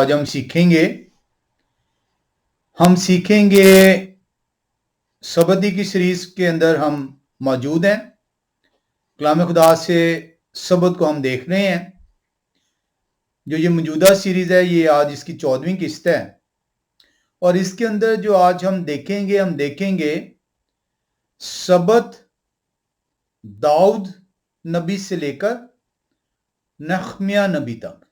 آج ہم سیکھیں گے سبتی کی سیریز کے اندر ہم موجود ہیں. کلام خدا سے سبت کو ہم دیکھ رہے ہیں. جو یہ موجودہ سیریز ہے یہ آج اس کی 14ویں قسط ہے، اور اس کے اندر جو آج ہم دیکھیں گے سبت داؤد نبی سے لے کر نحمیہ نبی تک.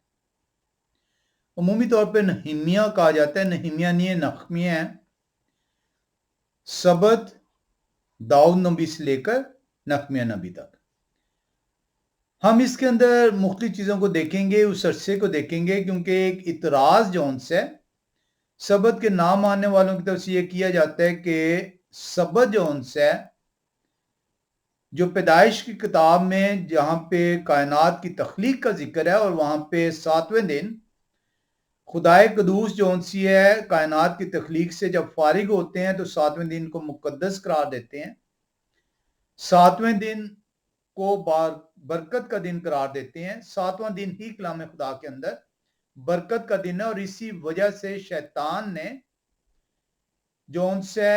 عمومی طور پہ نحمیہ کہا جاتا ہے، نحمیہ نہیں ہے، نحمیہ ہے. سبت داؤد نبی سے لے کر نحمیہ نبی تک ہم اس کے اندر مختلف چیزوں کو دیکھیں گے، اس عرصے کو دیکھیں گے، کیونکہ ایک اعتراض جو ان سے سبت کے نام ماننے والوں کی طرف سے یہ کیا جاتا ہے کہ سبت جو ان سے جو پیدائش کی کتاب میں جہاں پہ کائنات کی تخلیق کا ذکر ہے، اور وہاں پہ 7ویں دن خدائے قدوس جو انسی ہے کائنات کی تخلیق سے جب فارغ ہوتے ہیں تو 7ویں دن کو مقدس قرار دیتے ہیں، 7ویں دن کو برکت کا دن قرار دیتے ہیں. 7واں دن ہی کلام خدا کے اندر برکت کا دن ہے، اور اسی وجہ سے شیطان نے جو ان سے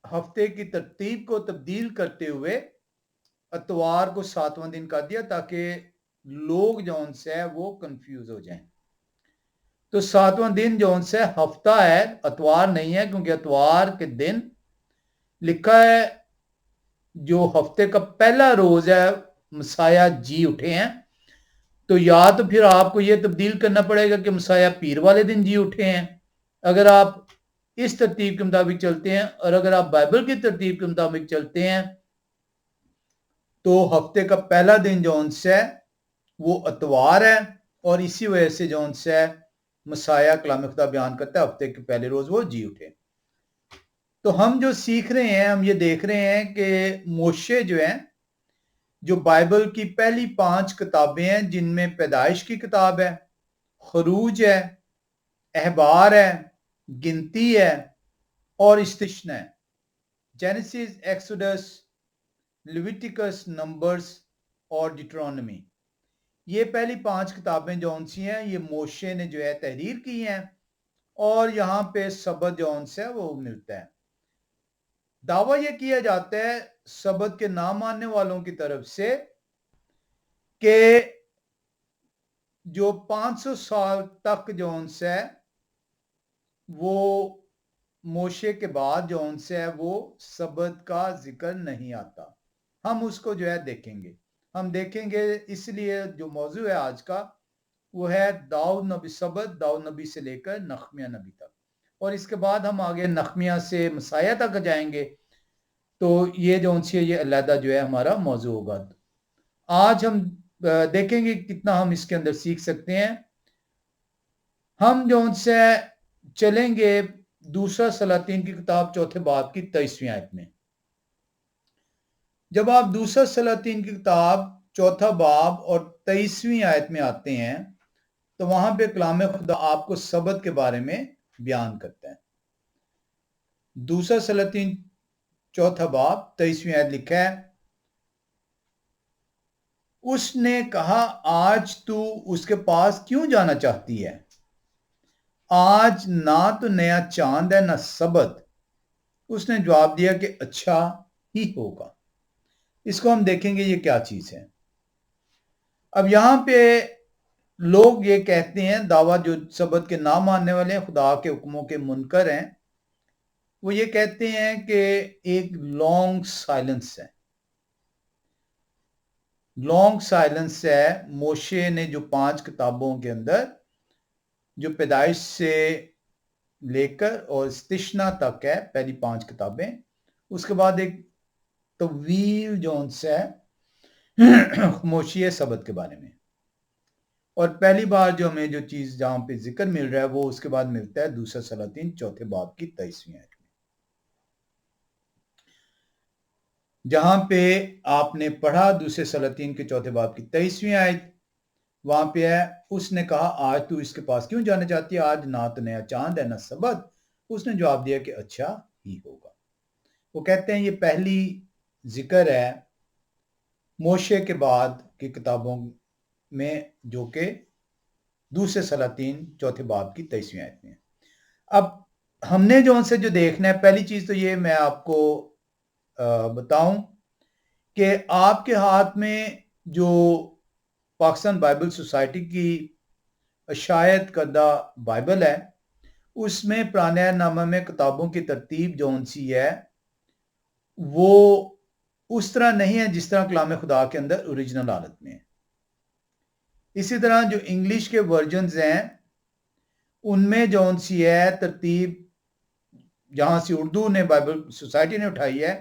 ہفتے کی ترتیب کو تبدیل کرتے ہوئے اتوار کو 7واں دن کر دیا تاکہ لوگ جو ان سے وہ کنفیوز ہو جائیں. تو 7واں دن جو ان سے ہفتہ ہے، اتوار نہیں ہے، کیونکہ اتوار کے دن لکھا ہے جو ہفتے کا پہلا روز ہے مسیح جی اٹھے ہیں. تو یا تو پھر آپ کو یہ تبدیل کرنا پڑے گا کہ مسیح پیر والے دن جی اٹھے ہیں، اگر آپ اس ترتیب کے مطابق چلتے ہیں. اور اگر آپ بائبل کی ترتیب کے مطابق چلتے ہیں تو ہفتے کا پہلا دن جو ان سے وہ اتوار ہے، اور اسی وجہ سے جو ان سے مسیح کلام خدا بیان کرتا ہے ہفتے کے پہلے روز وہ جی اٹھے. تو ہم جو سیکھ رہے ہیں، ہم یہ دیکھ رہے ہیں کہ موشے جو ہیں، جو بائبل کی پہلی 5 کتابیں ہیں، جن میں پیدائش کی کتاب ہے، خروج ہے، احبار ہے، گنتی ہے اور استثنا ہے. جینیسس، ایکسوڈس، لیویٹیکس، نمبرز اور ڈیٹرونمی، یہ پہلی 5 کتابیں جو ان سی ہیں، یہ موشے نے جو ہے تحریر کی ہیں، اور یہاں پہ سبت جو ان سے وہ ملتا ہے. دعویٰ یہ کیا جاتا ہے سبت کے نام ماننے والوں کی طرف سے کہ جو 500 سال تک جو ان سے وہ موشے کے بعد جو ان سے وہ سبت کا ذکر نہیں آتا. ہم اس کو جو ہے دیکھیں گے، ہم دیکھیں گے. اس لیے جو موضوع ہے آج کا وہ ہے داؤد نبی، سبت داؤد نبی سے لے کر نحمیہ نبی تک، اور اس کے بعد ہم آگے نحمیہ سے مسیح تک جائیں گے. تو یہ جو ان سے یہ علیحدہ جو ہے ہمارا موضوع ہوگا. آج ہم دیکھیں گے کتنا ہم اس کے اندر سیکھ سکتے ہیں. ہم جو ان سے چلیں گے دوسرا سلاطین کی کتاب 4 باب کی 23ویں آیت میں. جب آپ دوسرا سلاطین کی کتاب 4 باب اور 23ویں آیت میں آتے ہیں تو وہاں پہ کلام خدا آپ کو سبت کے بارے میں بیان کرتا ہے. دوسرا سلاطین 4 باب 23ویں آیت لکھا ہے، اس نے کہا آج تو اس کے پاس کیوں جانا چاہتی ہے؟ آج نہ تو نیا چاند ہے نہ سبت. اس نے جواب دیا کہ اچھا ہی ہوگا. اس کو ہم دیکھیں گے یہ کیا چیز ہے. اب یہاں پہ لوگ یہ کہتے ہیں، دعویٰ جو سبت کے نام ماننے والے ہیں، خدا کے حکموں کے منکر ہیں، وہ یہ کہتے ہیں کہ ایک لانگ سائلنس ہے. لانگ سائلنس ہے. موشے نے جو 5 کتابوں کے اندر جو پیدائش سے لے کر اور استثنا تک ہے، پہلی 5 کتابیں، اس کے بعد ایک طویل جو ان سے خاموشی ہے سبت کے بارے میں. اور پہلی بار جو ہمیں جو چیز جہاں پہ ذکر مل رہا ہے وہ اس کے بعد ملتا ہے دوسرا سلاطین 4 باب کی 23ویں آیت میں، جہاں پہ آپ نے پڑھا دوسرے سلاطین کے 4 باب کی 23ویں آیت. وہاں پہ ہے، اس نے کہا آج تو اس کے پاس کیوں جانا چاہتی ہے؟ آج نہ تو نیا چاند ہے نہ سبت. اس نے جواب دیا کہ اچھا ہی ہوگا. وہ کہتے ہیں یہ پہلی ذکر ہے موشے کے بعد کی کتابوں میں جو کہ دوسرے سلاطین چوتھے باب کی 23ویں آیت میں. اب ہم نے جو ان سے جو دیکھنا ہے، پہلی چیز تو یہ میں آپ کو بتاؤں کہ آپ کے ہاتھ میں جو پاکستان بائبل سوسائٹی کی شائع کردہ بائبل ہے، اس میں پرانے نامہ میں کتابوں کی ترتیب جو ان سی ہے وہ اس طرح نہیں ہے جس طرح کلام خدا کے اندر اوریجنل حالت میں ہے. اسی طرح جو انگلش کے ورژنز ہیں ان میں جو ان سی ہے ترتیب جہاں سے اردو نے بائبل سوسائٹی نے اٹھائی ہے،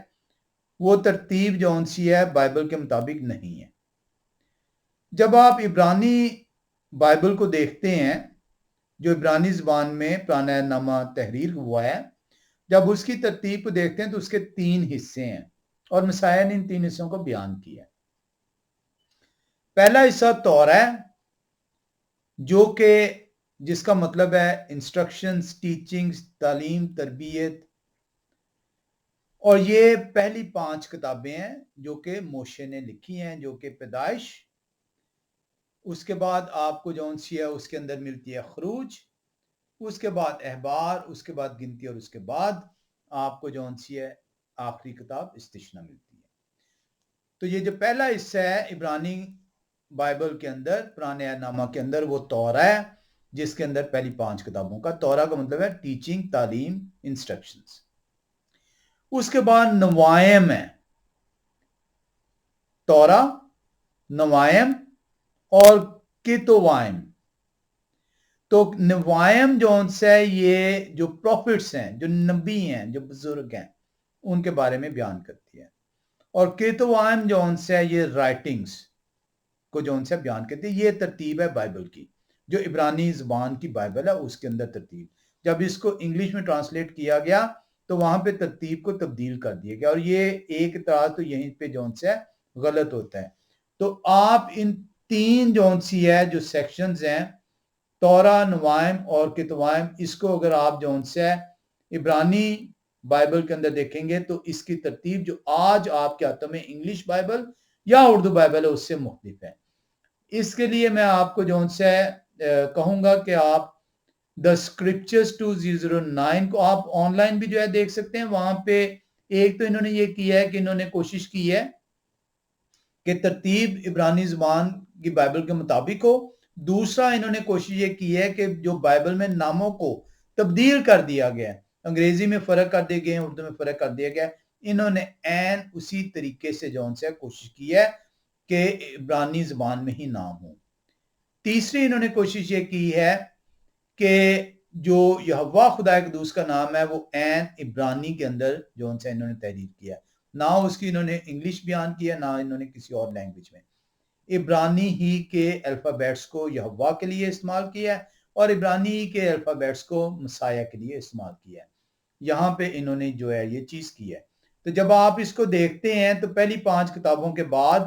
وہ ترتیب جو ان سی ہے بائبل کے مطابق نہیں ہے. جب آپ عبرانی بائبل کو دیکھتے ہیں جو عبرانی زبان میں پرانا نامہ تحریر ہوا ہے، جب اس کی ترتیب کو دیکھتے ہیں تو اس کے 3 حصے ہیں اور مسیح نے ان 3 حصوں کو بیان کیا. پہلا حصہ تورا ہے جو کہ جس کا مطلب ہے انسٹرکشنز، ٹیچنگز، تعلیم، تربیت، اور یہ پہلی 5 کتابیں ہیں جو کہ موشے نے لکھی ہیں، جو کہ پیدائش، اس کے بعد آپ کو جو سی ہے اس کے اندر ملتی ہے خروج، اس کے بعد احبار، اس کے بعد گنتی، اور اس کے بعد آپ کو جو سی ہے آخری کتاب استشنا ملتی ہے. تو یہ جو پہلا حصہ ہے عبرانی بائبل کے اندر، پرانے نامہ کے اندر، وہ تورا ہے جس کے اندر پہلی 5 کتابوں کا. تورا کا مطلب ہے ٹیچنگ، تعلیم، انسٹرکشنز. اس کے بعد نوائم ہے، تورا، نوائم اور کتوائم. تو نوائم جو ان سے یہ جو پروفٹس ہیں، جو نبی ہیں، جو بزرگ ہیں، ان کے بارے میں بیان کرتی ہے. اور کتوائم جو ان سے یہ رائٹنگز کو جو ان سے بیان کرتی ہے. یہ ترتیب ہے بائبل کی، جو عبرانی زبان کی بائبل ہے اس کے اندر ترتیب. جب اس کو انگلش میں ٹرانسلیٹ کیا گیا تو وہاں پہ ترتیب کو تبدیل کر دیا گیا، اور یہ ایک اعتراض تو یہیں پہ جو ان سے غلط ہوتا ہے. تو آپ ان 3 جو ان سی ہے جو سیکشنز ہیں، تورا، نوائم اور کتوائم، اس کو اگر آپ جو ان سے عبرانی بائبل کے اندر دیکھیں گے تو اس کی ترتیب جو آج آپ کے ہاتھوں میں انگلش بائبل یا اردو بائبل ہے اس سے مختلف ہے. اس کے لیے میں آپ کو جو ان سے کہوں گا کہ آپ دا اسکرپچرز 2009 کو آپ آن لائن بھی جو ہے دیکھ سکتے ہیں. وہاں پہ ایک تو انہوں نے یہ کیا ہے کہ انہوں نے کوشش کی ہے کہ ترتیب عبرانی زبان کی بائبل کے مطابق ہو. دوسرا انہوں نے کوشش یہ کی ہے کہ جو بائبل میں ناموں کو تبدیل کر دیا گیا ہے، انگریزی میں فرق کر دیے گئے ہیں، اردو میں فرق کر دیا گیا ہے، انہوں نے عین اسی طریقے سے جو ان سے کوشش کی ہے کہ عبرانی زبان میں ہی نام ہو. تیسری انہوں نے کوشش یہ کی ہے کہ جو یہوہ خدا قدوس کا نام ہے وہ عین عبرانی کے اندر جو ان سے انہوں نے تحریر کیا ہے. نہ اس کی انہوں نے انگلش بیان کیا، نہ انہوں نے کسی اور لینگویج میں. عبرانی ہی کے الفابیٹس کو یہوہ کے لیے استعمال کیا ہے اور عبرانی ہی کے الفابیٹس کو مسیح کے لیے استعمال کیا ہے. یہاں پہ انہوں نے جو ہے یہ چیز کی ہے. تو جب آپ اس کو دیکھتے ہیں تو پہلی 5 کتابوں کے بعد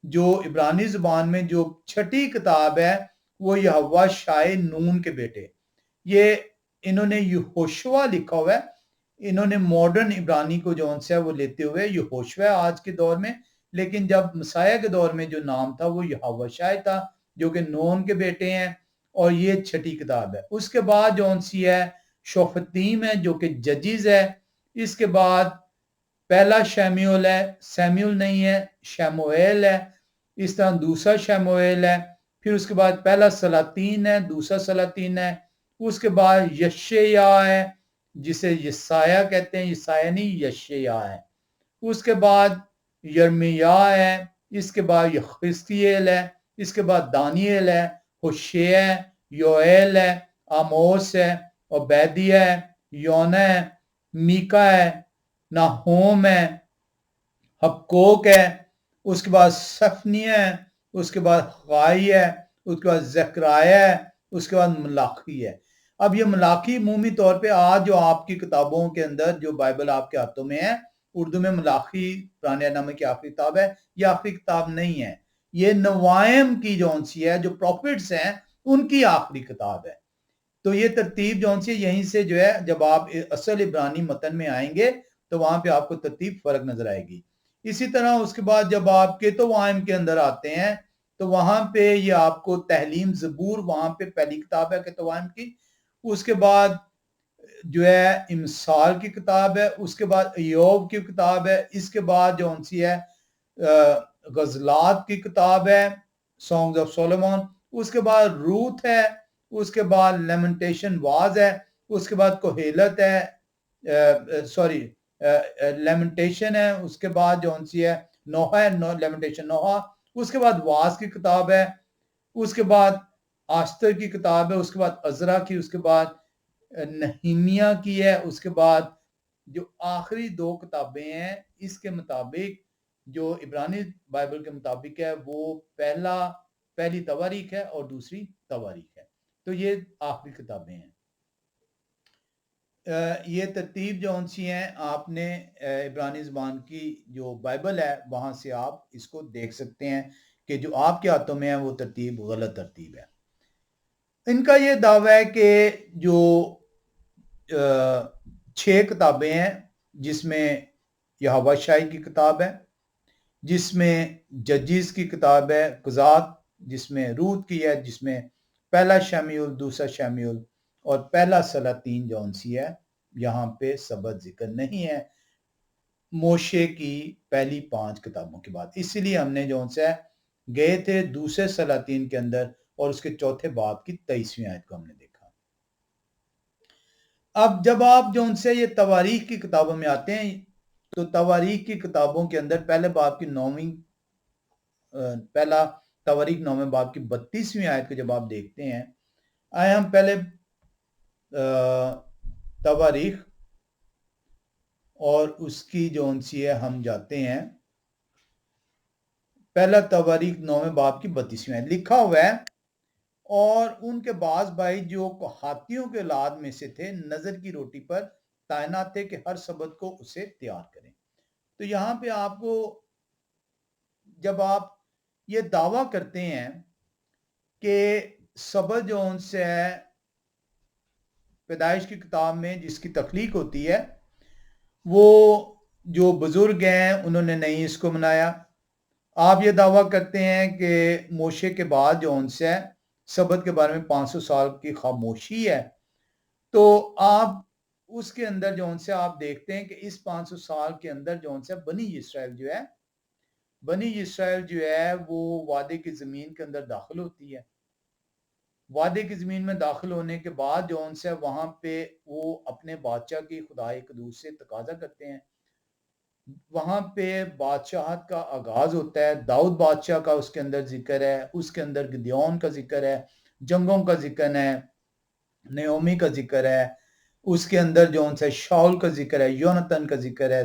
جو عبرانی زبان میں جو چھٹی کتاب ہے وہ یہوہ شائع نون کے بیٹے، یہ انہوں نے یہوشوا لکھا ہوا ہے. انہوں نے ماڈرن عبرانی کو جو ان سے وہ لیتے ہوئے یہوشوا آج کے دور میں، لیکن جب مسیح کے دور میں جو نام تھا وہ یہوہ شائع تھا جو کہ نون کے بیٹے ہیں، اور یہ چھٹی کتاب ہے. اس کے بعد جو ان سی ہے شوفتیم ہے جو کہ ججز ہے. اس کے بعد پہلا شیمیول ہے، سیمیول نہیں ہے، شیموئیل ہے. اس طرح دوسرا شیموئیل ہے. پھر اس کے بعد پہلا سلاطین ہے، دوسرا سلاطین ہے. اس کے بعد یشیا ہے جسے یسایہ کہتے ہیں، یسایہ نہیں یشیا ہے. اس کے بعد یرمیا ہے. اس کے بعد یحزقیل ہے. اس کے بعد دانیل ہے، ہوشیع ہے، یوئیل ہے، آموس ہے، عبیدیہ ہے، یونا ہے، میکا ہے، ناہوم ہے، حبکوک ہے. اس کے بعد صفنیہ ہے. اس کے بعد غائی ہے. اس کے بعد زکریا ہے. اس کے بعد ملاخی ہے. اب یہ ملاخی عمومی طور پہ آج جو آپ کی کتابوں کے اندر جو بائبل آپ کے ہاتھوں میں ہے، اردو میں ملاخی پرانے نامے کی آخری کتاب ہے، یہ آخری کتاب نہیں ہے. یہ نوائم کی جون سی ہے، جو پروفٹس ہیں ان کی آخری کتاب ہے. تو یہ ترتیب جون سی یہیں سے جو ہے جب آپ اصل عبرانی متن میں آئیں گے تو وہاں پہ آپ کو ترتیب فرق نظر آئے گی. اسی طرح اس کے بعد جب آپ کتوائم کے اندر آتے ہیں تو وہاں پہ یہ آپ کو تحلیم زبور وہاں پہ پہلی کتاب ہے کہ توائم کی، اس کے بعد جو ہے امثال کی کتاب ہے، اس کے بعد ایوب کی کتاب ہے، اس کے بعد جو سی ہے غزلات کی کتاب ہے سانگز آف سولومون، اس کے بعد روت ہے، اس کے بعد لیمنٹیشن واز ہے، اس کے بعد کوہیلت ہے، لیمنٹیشن ہے، اس کے بعد جو سی ہے نوحہ ہے، لیمنٹیشن نوحہ، اس کے بعد واز کی کتاب ہے، اس کے بعد آشتر کی کتاب ہے، اس کے بعد عزرا کی، اس کے بعد نہیمیہ کی ہے، اس کے بعد جو آخری دو کتابیں ہیں اس کے مطابق جو عبرانی بائبل کے مطابق ہے وہ پہلی تواریخ ہے اور دوسری تواریخ ہے، تو یہ آخری کتابیں ہیں۔ یہ ترتیب جو سی ہیں آپ نے عبرانی زبان کی جو بائبل ہے وہاں سے آپ اس کو دیکھ سکتے ہیں کہ جو آپ کے ہاتھوں میں ہے وہ ترتیب غلط ترتیب ہے۔ ان کا یہ دعویٰ ہے کہ جو 6 کتابیں ہیں جس میں یہوہ شاہی کی کتاب ہے، جس میں ججز کی کتاب ہے، قضات جس میں روت کی ہے، جس میں پہلا شمعیل، دوسرا شمعیل اور پہلا سلاطین جون سی ہے، یہاں پہ سبت ذکر نہیں ہے موشے کی پہلی 5 کتابوں کے بعد، اسی لیے ہم نے جون سے گئے تھے دوسرے سلاطین کے اندر اور اس کے چوتھے باب کی 23ویں آیت کو ہم نے دیکھا۔ اب جب آپ جو ان سے یہ تواریخ کی کتابوں میں آتے ہیں تو تواریخ کی کتابوں کے اندر پہلے باب کی 9ویں پہلا تواریخ 9ویں باب کی 32ویں آیت کو جب آپ دیکھتے ہیں، آئے ہم پہلے تواریخ اور اس کی جو انسی ہے ہم جاتے ہیں پہلا تواریخ 9ویں باب کی 32ویں آیت، لکھا ہوا ہے اور ان کے بعض بھائی جو ہاتھیوں کے اولاد میں سے تھے نظر کی روٹی پر تعینات تھے کہ ہر سبت کو اسے تیار کریں۔ تو یہاں پہ آپ کو جب آپ یہ دعویٰ کرتے ہیں کہ سبت جو ان سے پیدائش کی کتاب میں جس کی تخلیق ہوتی ہے وہ جو بزرگ ہیں انہوں نے نہیں اس کو منایا، آپ یہ دعویٰ کرتے ہیں کہ موشے کے بعد جو ان سے سبت کے بارے میں 500 سال کی خاموشی ہے، تو آپ اس کے اندر جو ان سے آپ دیکھتے ہیں کہ اس 500 سال کے اندر جو ان سے بنی اسرائیل جو ہے وہ وعدے کی زمین کے اندر داخل ہوتی ہے، وعدے کی زمین میں داخل ہونے کے بعد جو ان سے وہاں پہ وہ اپنے بادشاہ کی خدائے قدوس سے تقاضا کرتے ہیں، وہاں پہ بادشاہت کا آغاز ہوتا ہے، داؤد بادشاہ کا اس کے اندر ذکر ہے، اس کے اندر گدیون کا ذکر ہے، جنگوں کا ذکر ہے، نیومی کا ذکر ہے، اس کے اندر جو ان سے شاول کا ذکر ہے، یونتن کا ذکر ہے،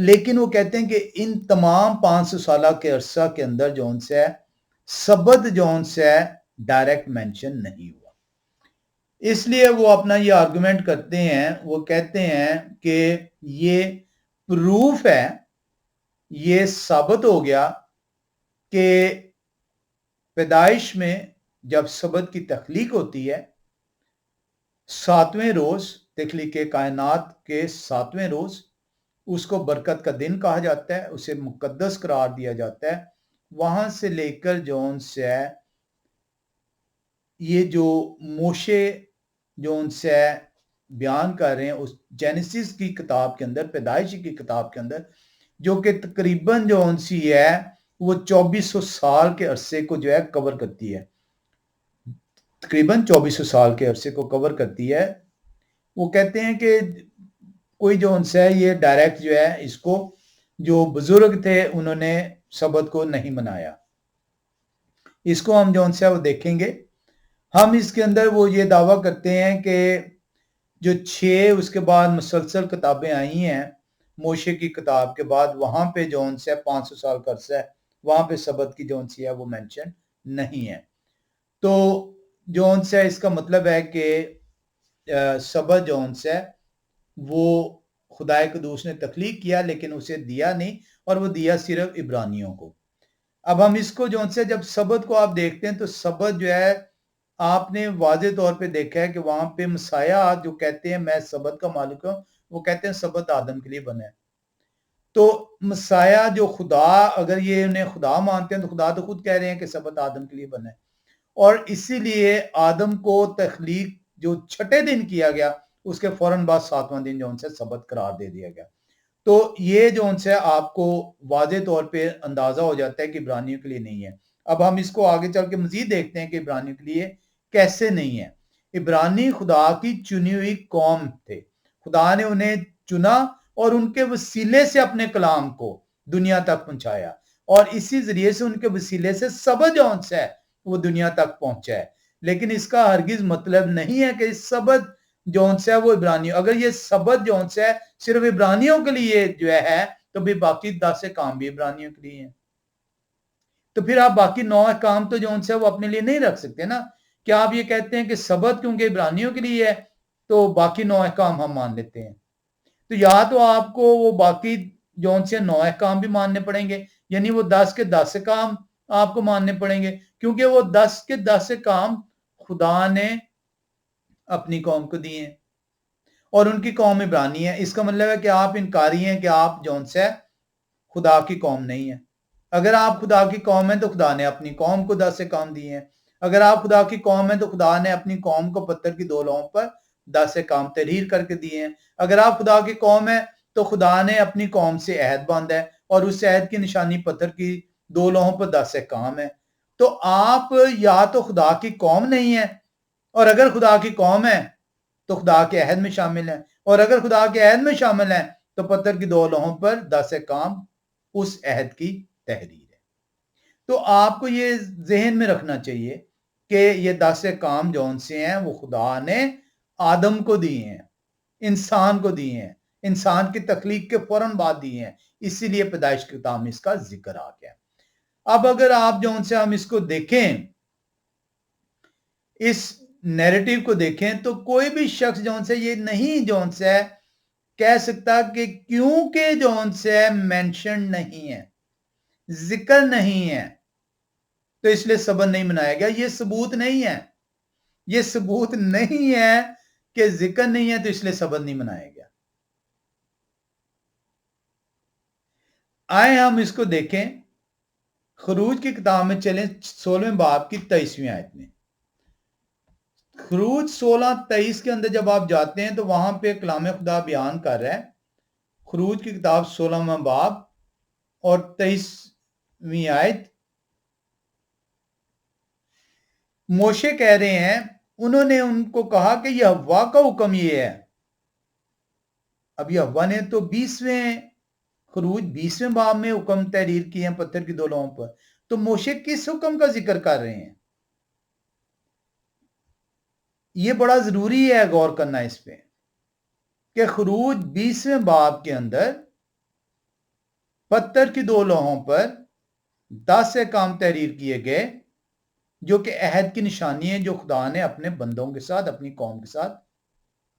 لیکن وہ کہتے ہیں کہ ان تمام 500 سالہ کے عرصہ کے اندر جو ان سے سبت جو ان سے ڈائریکٹ مینشن نہیں ہوا، اس لیے وہ اپنا یہ آرگومنٹ کرتے ہیں، وہ کہتے ہیں کہ یہ پروف ہے، یہ ثابت ہو گیا کہ پیدائش میں جب سبت کی تخلیق ہوتی ہے 7ویں روز، تخلیق کائنات کے 7ویں روز، اس کو برکت کا دن کہا جاتا ہے، اسے مقدس قرار دیا جاتا ہے، وہاں سے لے کر جون سے یہ جو موشے جو ان سے بیان کر رہے ہیں اس جینیسس کی کتاب کے اندر، پیدائش کی کتاب کے اندر، جو کہ تقریباً جو ان سی ہے وہ 2400 سال کے عرصے کو جو ہے کور کرتی ہے، تقریباً 2400 سال کے عرصے کو کور کرتی ہے۔ وہ کہتے ہیں کہ کوئی جو ان سے یہ ڈائریکٹ جو ہے اس کو جو بزرگ تھے انہوں نے سبت کو نہیں منایا، اس کو ہم جو ان سے وہ دیکھیں گے۔ ہم اس کے اندر وہ یہ دعویٰ کرتے ہیں کہ جو 6 اس کے بعد مسلسل کتابیں آئی ہیں موشے کی کتاب کے بعد، وہاں پہ جو ان سے 500 سال کا عرصہ ہے، وہاں پہ سبت کی جو ان سے ہے وہ مینشن نہیں ہے، تو جو ان سے اس کا مطلب ہے کہ سبت جو ان سے وہ خدائے قدوس نے تخلیق کیا لیکن اسے دیا نہیں، اور وہ دیا صرف عبرانیوں کو۔ اب ہم اس کو جو ان سے جب سبت کو آپ دیکھتے ہیں تو سبت جو ہے آپ نے واضح طور پہ دیکھا ہے کہ وہاں پہ مسیح جو کہتے ہیں میں سبت کا مالک ہوں، وہ کہتے ہیں سبت آدم کے لیے بنا ہے، تو مسایہ جو خدا، اگر یہ انہیں خدا مانتے ہیں تو خدا تو خود کہہ رہے ہیں کہ سبت آدم کے لیے بنا ہے، اور اسی لیے آدم کو تخلیق جو چھٹے دن کیا گیا اس کے فوراً بعد ساتواں دن جو ان سے سبت قرار دے دیا گیا. تو یہ جو ان سے آپ کو واضح طور پہ اندازہ ہو جاتا ہے کہ عبرانیوں کے لیے نہیں ہے. اب ہم اس کو آگے چل کے مزید دیکھتے ہیں کہ عبرانیوں کے لیے کیسے نہیں ہے. عبرانی خدا کی چنی ہوئی قوم تھے، خدا نے انہیں چنا اور ان کے وسیلے سے اپنے کلام کو دنیا تک پہنچایا، اور اسی ذریعے سے ان کے وسیلے سے سبت جون سے ہے وہ دنیا تک پہنچا ہے. لیکن اس کا ہرگز مطلب نہیں ہے کہ سبت جون سے ہے وہ عبرانی، اگر یہ سبت جون سے ہے صرف عبرانیوں کے لیے جو ہے تو بھی باقی 10 کام بھی عبرانیوں کے لیے ہیں. تو پھر آپ باقی 9 کام تو جون سے وہ اپنے لیے نہیں رکھ سکتے نا. کیا آپ یہ کہتے ہیں کہ سبت کیونکہ عبرانیوں کے لیے ہے تو باقی 9 کام ہم مان لیتے ہیں؟ تو یا تو آپ کو وہ باقی جون سے 9 کام بھی ماننے پڑیں گے، یعنی وہ 10 کے 10 کام آپ کو ماننے پڑیں گے، کیونکہ وہ 10 کے 10 کام خدا نے اپنی قوم کو دیے ہیں اور ان کی قوم عبرانی ہے. اس کا مطلب ہے کہ آپ انکاری ہیں کہ آپ جون سے خدا کی قوم نہیں ہیں. اگر آپ خدا کی قوم ہیں تو خدا نے اپنی قوم کو 10 کام دیے ہیں. اگر آپ خدا کی قوم ہیں تو خدا نے اپنی قوم کو پتھر کی 2 لوہوں پر 10 کام تحریر کر کے دیے ہیں. اگر آپ خدا کی قوم ہیں تو خدا نے اپنی قوم سے عہد باندھا ہے اور اس عہد کی نشانی پتھر کی 2 لوہوں پر 10 کام ہے. تو آپ یا تو خدا کی قوم نہیں ہیں، اور اگر خدا کی قوم ہے تو خدا کے عہد میں شامل ہیں، اور اگر خدا کے عہد میں شامل ہیں تو پتھر کی 2 لوہوں پر 10 کام اس عہد کی تحریر ہے. تو آپ کو یہ ذہن میں رکھنا چاہیے کہ یہ 10 کام جون سے ہیں وہ خدا نے آدم کو دیے ہیں، انسان کو دیے ہیں، انسان کی تخلیق کے فوراً بعد دیے ہیں، اسی لیے پیدائش کی کتاب میں اس کا ذکر آ گیا. اب اگر آپ جون سے ہم اس کو دیکھیں، اس نیریٹو کو دیکھیں، تو کوئی بھی شخص جون سے یہ نہیں جون سے کہہ سکتا کہ کیونکہ جون سے مینشن نہیں ہے، ذکر نہیں ہے، تو اس لیے سبت نہیں منایا گیا. یہ ثبوت نہیں ہے، یہ ثبوت نہیں ہے کہ ذکر نہیں ہے تو اس لیے سبت نہیں منایا گیا. آئے ہم اس کو دیکھیں، خروج کی کتاب میں چلیں 16 باب کی 23ویں آیت میں. خروج 16:23 کے اندر جب آپ جاتے ہیں تو وہاں پہ کلام خدا بیان کر رہا ہے. خروج کی کتاب 16واں باب اور 23ویں آیت. موشے کہہ رہے ہیں، انہوں نے ان کو کہا کہ یہ ہوا کا حکم یہ ہے. اب یہ ہوا نے تو 20ویں باب میں حکم تحریر کیے ہیں پتھر کی 2 لوہوں پر، تو موشے کس حکم کا ذکر کر رہے ہیں؟ یہ بڑا ضروری ہے غور کرنا اس پہ کہ خروج 20ویں باب کے اندر پتھر کی 2 لوہوں پر 10 کام تحریر کیے گئے جو کہ عہد کی نشانی ہے جو خدا نے اپنے بندوں کے ساتھ، اپنی قوم کے ساتھ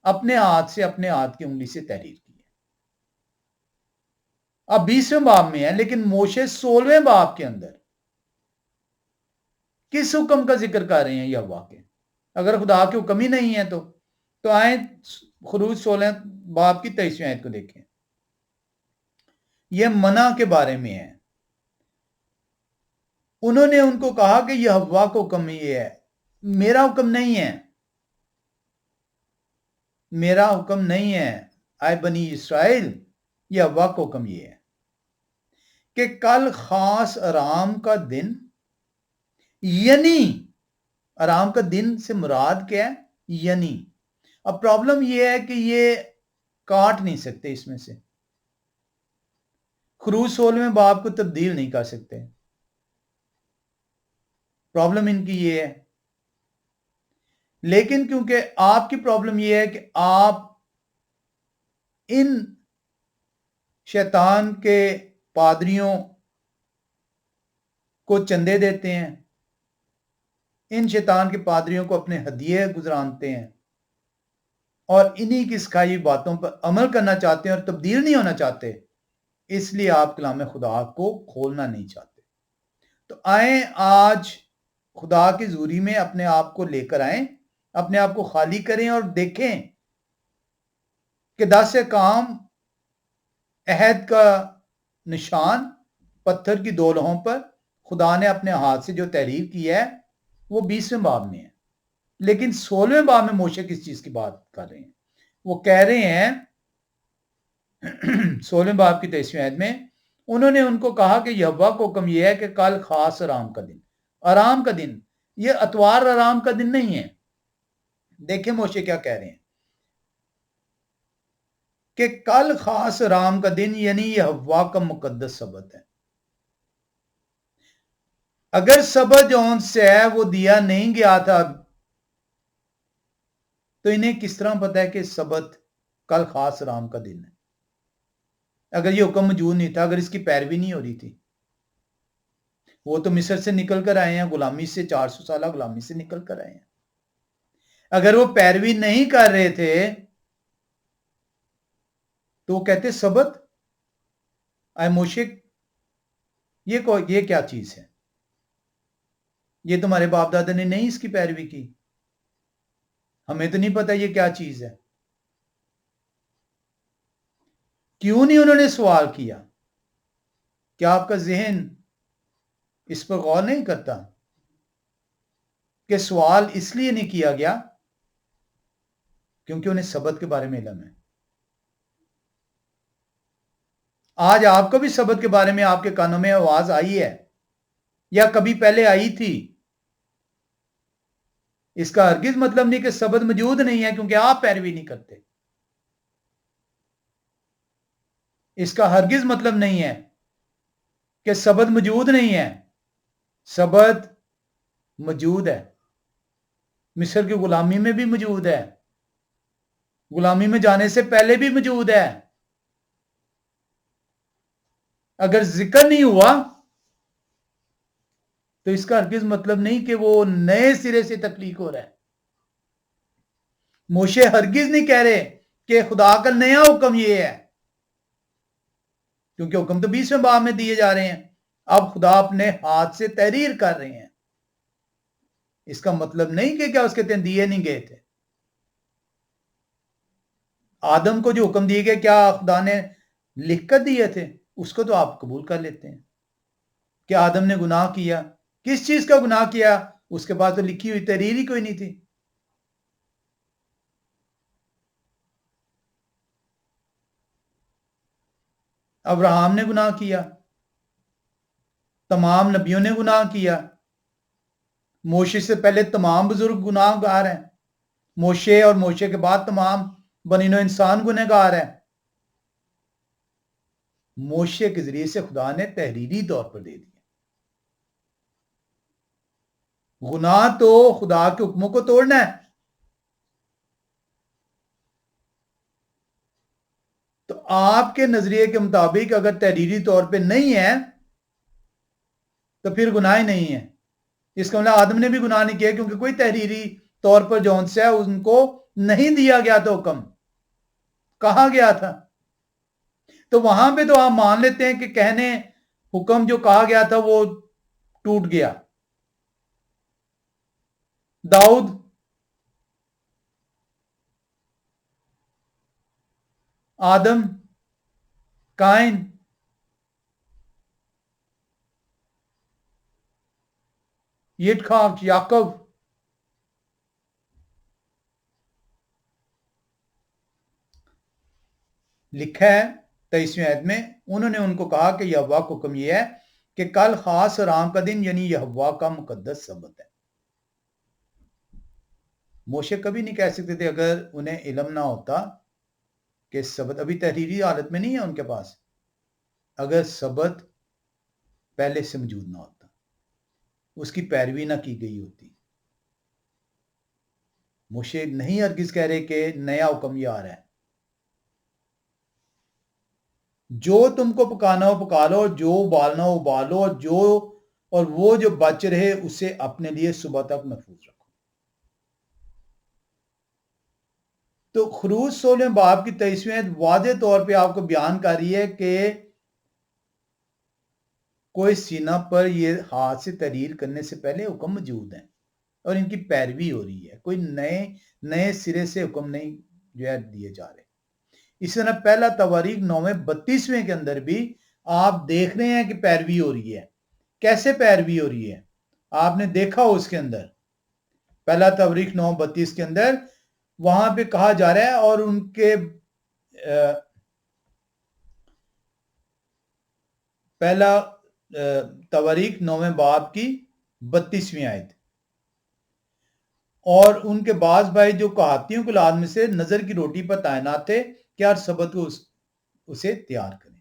اپنے ہاتھ سے، اپنے ہاتھ کی انگلی سے تحریر کی ہے. اب 20ویں باب میں ہے، لیکن موشے 16ویں باب کے اندر کس حکم کا ذکر کر رہے ہیں یہ ہوا کے؟ اگر خدا کے حکم ہی نہیں ہے تو آئیں خروج 16 باب کی 23ویں آیت کو دیکھیں. یہ منع کے بارے میں ہے. انہوں نے ان کو کہا کہ یہ ہوا کا حکم یہ ہے، میرا حکم نہیں ہے، میرا حکم نہیں ہے. اے بنی اسرائیل، یہ ہوا کا حکم یہ ہے کہ کل خاص آرام کا دن، یعنی آرام کا دن سے مراد کیا ہے؟ یعنی. اب پرابلم یہ ہے کہ یہ کاٹ نہیں سکتے، اس میں سے خروج 16ویں باب کو تبدیل نہیں کر سکتے. پرابلم ان کی یہ ہے. لیکن کیونکہ آپ کی پرابلم یہ ہے کہ آپ ان شیطان کے پادریوں کو چندے دیتے ہیں، ان شیطان کے پادریوں کو اپنے ہدیے گزرانتے ہیں اور انہی کی سکھائی باتوں پر عمل کرنا چاہتے ہیں اور تبدیل نہیں ہونا چاہتے، اس لیے آپ کلام خدا کو کھولنا نہیں چاہتے. تو آئیں آج خدا کی حضوری میں اپنے آپ کو لے کر آئیں، اپنے آپ کو خالی کریں اور دیکھیں کہ 10 کام عہد کا نشان پتھر کی 2 لوہوں پر خدا نے اپنے ہاتھ سے جو تحریر کی ہے وہ 20ویں باب میں ہے، لیکن 16ویں باب میں موشے کس چیز کی بات کر رہے ہیں؟ وہ کہہ رہے ہیں 16ویں باب کی 23ویں آیت میں، انہوں نے ان کو کہا کہ یہوہ کو حکم یہ ہے کہ کل خاص آرام کا دن یہ اتوار آرام کا دن نہیں ہے۔ دیکھیں موشے کیا کہہ رہے ہیں کہ کل خاص آرام کا دن یعنی یہوہ کا مقدس سبت ہے۔ اگر سبت جون سے ہے وہ دیا نہیں گیا تھا تو انہیں کس طرح پتا ہے کہ سبت کل خاص آرام کا دن ہے؟ اگر یہ حکم موجود نہیں تھا، اگر اس کی پیروی نہیں ہو رہی تھی، وہ تو مصر سے نکل کر آئے ہیں، غلامی سے 400 سالہ غلامی سے نکل کر آئے ہیں۔ اگر وہ پیروی نہیں کر رہے تھے تو وہ کہتے سبت اے موشے یہ کیا چیز ہے؟ یہ تمہارے باپ دادا نے نہیں اس کی پیروی کی، ہمیں تو نہیں پتا یہ کیا چیز ہے۔ کیوں نہیں انہوں نے سوال کیا؟ کیا آپ کا ذہن اس پر غور نہیں کرتا کہ سوال اس لیے نہیں کیا گیا کیونکہ انہیں سبت کے بارے میں علم ہے؟ آج آپ کو بھی سبت کے بارے میں آپ کے کانوں میں آواز آئی ہے یا کبھی پہلے آئی تھی؟ اس کا ہرگز مطلب نہیں کہ سبت موجود نہیں ہے کیونکہ آپ پیروی نہیں کرتے۔ اس کا ہرگز مطلب نہیں ہے کہ سبت موجود نہیں ہے، سبت موجود ہے، مصر کی غلامی میں بھی موجود ہے، غلامی میں جانے سے پہلے بھی موجود ہے۔ اگر ذکر نہیں ہوا تو اس کا ہرگز مطلب نہیں کہ وہ نئے سرے سے تخلیق ہو رہا ہے۔ موشے ہرگز نہیں کہہ رہے کہ خدا کا نیا حکم یہ ہے، کیونکہ حکم تو 20ویں باب میں دیے جا رہے ہیں، اب خدا اپنے ہاتھ سے تحریر کر رہے ہیں۔ اس کا مطلب نہیں کہ کیا اس کے تن دیے نہیں گئے تھے۔ آدم کو جو حکم دیے گئے کیا خدا نے لکھ کر دیے تھے؟ اس کو تو آپ قبول کر لیتے ہیں کہ آدم نے گناہ کیا۔ کس چیز کا گناہ کیا؟ اس کے پاس تو لکھی ہوئی تحریر ہی کوئی نہیں تھی۔ ابراہم نے گناہ کیا، تمام نبیوں نے گناہ کیا، موشے سے پہلے تمام بزرگ گناہ گار ہیں، موشے اور موشے کے بعد تمام بنی نوع انسان گنہ گار ہیں۔ موشے کے ذریعے سے خدا نے تحریری طور پر دے دیا۔ گناہ تو خدا کے حکموں کو توڑنا ہے، تو آپ کے نظریے کے مطابق اگر تحریری طور پہ نہیں ہے تو پھر گناہ ہی نہیں ہے۔ اس کا مطلب آدم نے بھی گناہ نہیں کیا کیونکہ کوئی تحریری طور پر جون سے ہے ان کو نہیں دیا گیا تو حکم کہا گیا تھا، تو وہاں پہ تو آپ مان لیتے ہیں کہ کہنے حکم جو کہا گیا تھا وہ ٹوٹ گیا۔ داؤد آدم قائن یتخاک یعقوب لکھا ہے 23ویں آیت میں، انہوں نے ان کو کہا کہ یہوہ کو حکم یہ ہے کہ کل خاص آرام کا دن یعنی یہوہ کا مقدس سبت ہے۔ موشے کبھی نہیں کہہ سکتے تھے اگر انہیں علم نہ ہوتا کہ سبت ابھی تحریری حالت میں نہیں ہے ان کے پاس، اگر سبت پہلے سے موجود نہ ہوتا، اس کی پیروی نہ کی گئی ہوتی۔ موشے نہیں ہرگز کہہ رہے کہ نیا حکم یہ آ رہا ہے، جو تم کو پکانا ہو پکا لو، جو ابالنا ہو ابالو، اور وہ جو بچ رہے اسے اپنے لیے صبح تک محفوظ رکھو۔ تو خروج 16 باب کی 23ویں واضح طور پہ آپ کو بیان کر رہی ہے کہ کوئی سینہ پر یہ ہاتھ سے تحریر کرنے سے پہلے حکم موجود ہیں اور ان کی پیروی ہو رہی ہے، کوئی نئے سرے سے حکم نہیں جو ہے دیے جا رہے۔ اسی طرح پہلا تواریخ 9:32 کے اندر بھی آپ دیکھ رہے ہیں کہ پیروی ہو رہی ہے. کیسے پیروی ہو رہی ہے آپ نے دیکھا اس کے اندر پہلا تواریخ 9:32 کے اندر وہاں پہ کہا جا رہا ہے اور ان کے پہلا تواریخ 9 باب کی 32ویں آیت. اور ان کے بعض بھائی جو کہاتیوں کے اولاد میں سے نظر کی روٹی پر تعینات تھے کہ ہر سبت کو اسے تیار کریں.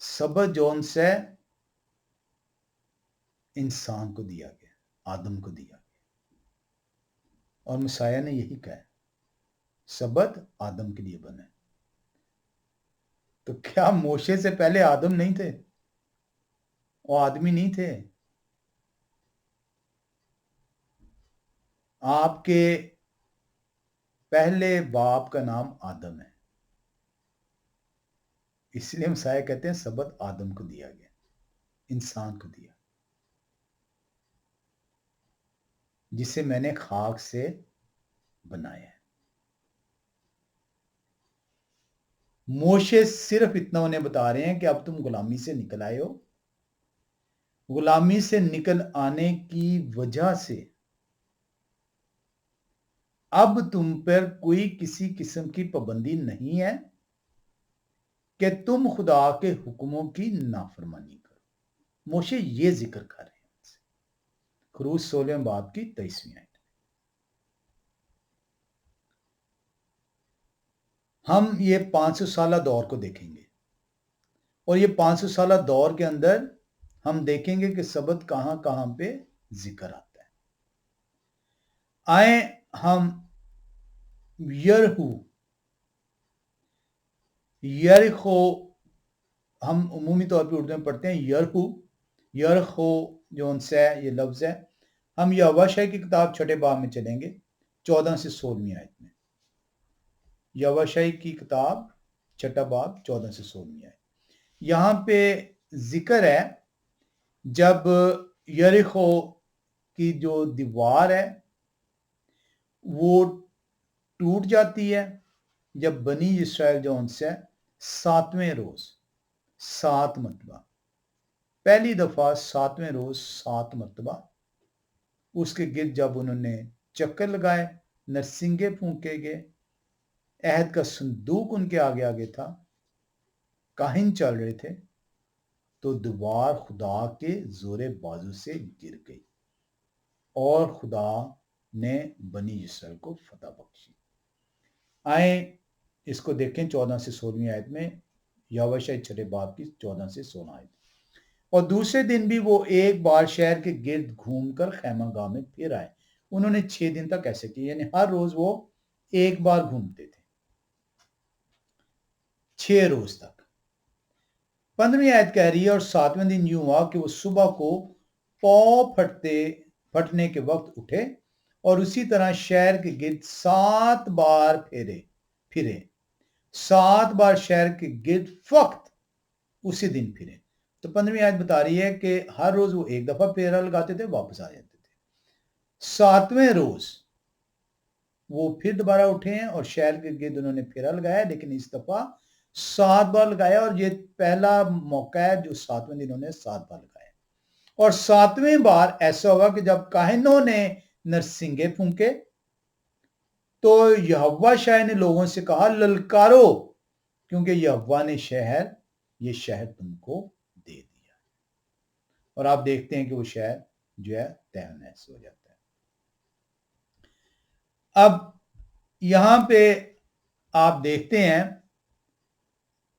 سبت جون سے انسان کو دیا گیا، آدم کو دیا گیا، اور مسیح نے یہی کہا سبت آدم کے لیے بنا. تو کیا موشے سے پہلے آدم نہیں تھے؟ وہ آدمی نہیں تھے؟ آپ کے پہلے باپ کا نام آدم ہے، اس لیے مسیح کہتے ہیں سبت آدم کو دیا گیا، انسان کو دیا، جسے میں نے خاک سے بنایا ہے. موشے صرف اتنا انہیں بتا رہے ہیں کہ اب تم غلامی سے نکل آئے ہو. غلامی سے نکل آنے کی وجہ سے اب تم پر کوئی کسی قسم کی پابندی نہیں ہے کہ تم خدا کے حکموں کی نافرمانی کرو. موشے یہ ذکر کر رہے ہیں خروج 16 باب کی 23ویں آیت. ہم یہ 500 سالہ دور کو دیکھیں گے اور یہ 500 سالہ دور کے اندر ہم دیکھیں گے کہ سبت کہاں کہاں پہ ذکر آتا ہے. آئیں ہم یرخو ہم عمومی طور پہ اردو میں پڑھتے ہیں یرخو جو ان سے یہ لفظ ہے. ہم یواشع کی کتاب چھٹے باب میں چلیں گے 14 سے 16ویں آیت میں. یواشع کی کتاب چھٹا باب 14 سے 16ویں آیت. یہاں پہ ذکر ہے جب یریخو کی جو دیوار ہے وہ ٹوٹ جاتی ہے جب بنی اسرائیل جو ان سے 7ویں روز 7 مرتبہ پہلی دفعہ 7ویں روز 7 مرتبہ اس کے گرد جب انہوں نے چکر لگائے، نرسنگے پھونکے گئے، عہد کا صندوق ان کے آگے آگے تھا، کاہن چل رہے تھے، تو دیوار خدا کے زور بازو سے گر گئی اور خدا نے بنی اسرائیل کو فتح بخشی. آئیں اس کو دیکھیں 14 سے 16ویں آیت میں، یواشع چھٹے باب کی 14 سے 16 آیت. اور دوسرے دن بھی وہ ایک بار شہر کے گرد گھوم کر خیمہ گاہ میں پھر آئے. انہوں نے 6 دن تک ایسے کیا، یعنی ہر روز وہ ایک بار گھومتے تھے 6 روز تک. 15ویں آیت کہہ رہی ہے اور 7ویں دن یوں ہوا کہ وہ صبح کو پاؤں پھٹنے کے وقت اٹھے اور اسی طرح شہر کے گرد 7 بار پھرے 7 بار شہر کے گرد فقط اسی دن پھرے. تو 15ویں آیت بتا رہی ہے کہ ہر روز وہ ایک دفعہ پھیرا لگاتے تھے، واپس آ جاتے تھے. 7ویں روز وہ پھر دوبارہ اٹھے ہیں اور شہر کے گرد انہوں نے پھیرا لگایا، لیکن اس دفعہ 7 بار لگایا، اور یہ پہلا موقع ہے جو 7ویں دن انہوں نے 7 بار لگایا. اور 7ویں بار ایسا ہوا کہ جب کاہنوں نے نرسنگے پھونکے تو یہوہ شاہ نے لوگوں سے کہا للکارو، کیونکہ یہوہ نے یہ شہر تم کو دے دیا. اور آپ دیکھتے ہیں کہ وہ شہر جو ہے تہس ہو جاتا ہے. اب یہاں پہ آپ دیکھتے ہیں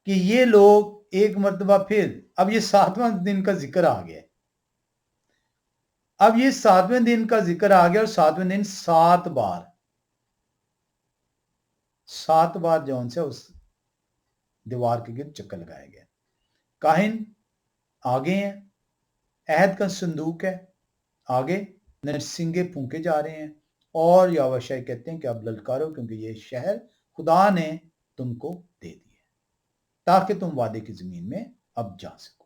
کہ یہ لوگ ایک مرتبہ پھر اب یہ 7واں دن کا ذکر آ گیا. اب یہ 7ویں دن کا ذکر آ گیا اور 7ویں دن 7 بار جو ان سے اس دیوار کے گرد چکر لگایا گیا. کاہن آگے ہیں، عہد کا صندوق ہے آگے، نرسنگے پھونکے جا رہے ہیں، اور یہوہ کہتے ہیں کہ اب للکارو، کیونکہ یہ شہر خدا نے تم کو دے دیا تاکہ تم وعدے کی زمین میں اب جا سکو.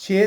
6